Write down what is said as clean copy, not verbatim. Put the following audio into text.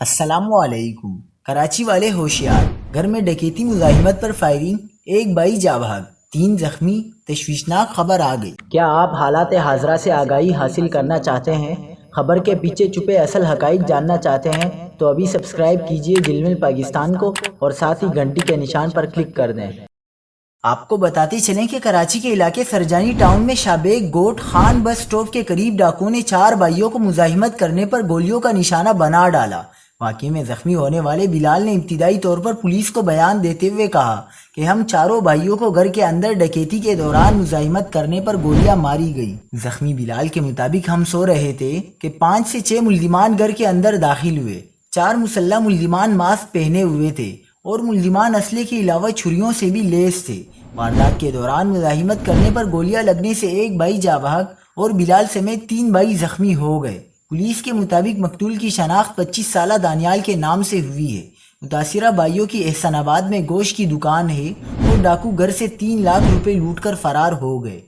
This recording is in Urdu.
السلام علیکم۔ کراچی والے ہوشیار، گھر میں ڈکیتی مزاحمت پر فائرنگ، ایک بائی جاں بحق، 3 زخمی، تشویشناک خبر آ گئی۔ کیا آپ حالات حاضرہ سے آگاہی حاصل کرنا چاہتے ہیں؟ خبر کے پیچھے چھپے اصل حقائق جاننا چاہتے ہیں تو ابھی سبسکرائب کیجئے جلمل پاکستان کو اور ساتھ ہی گھنٹی کے نشان پر کلک کر دیں۔ آپ کو بتاتے چلیں کہ کراچی کے علاقے سرجانی ٹاؤن میں شابیگ گوٹ خان بس سٹاپ کے قریب ڈاکوؤں نے 4 بھائیوں کو مزاحمت کرنے پر گولیوں کا نشانہ بنا ڈالا۔ واقعے میں زخمی ہونے والے بلال نے ابتدائی طور پر پولیس کو بیان دیتے ہوئے کہا کہ ہم چاروں بھائیوں کو گھر کے اندر ڈکیتی کے دوران مزاحمت کرنے پر گولیاں ماری گئی۔ زخمی بلال کے مطابق ہم سو رہے تھے کہ 5 سے 6 ملزمان گھر کے اندر داخل ہوئے۔ 4 مسلح ملزمان ماسک پہنے ہوئے تھے اور ملزمان اسلحے کے علاوہ چھریوں سے بھی لیس تھے۔ واردات کے دوران مزاحمت کرنے پر گولیاں لگنے سے ایک بھائی جاں بحق اور بلال سمیت 3 بھائی زخمی ہو گئے۔ پولیس کے مطابق مقتول کی شناخت 25 سالہ دانیال کے نام سے ہوئی ہے۔ متاثرہ بھائیوں کی احسان آباد میں گوشت کی دکان ہے اور ڈاکو گھر سے 3 لاکھ روپے لوٹ کر فرار ہو گئے۔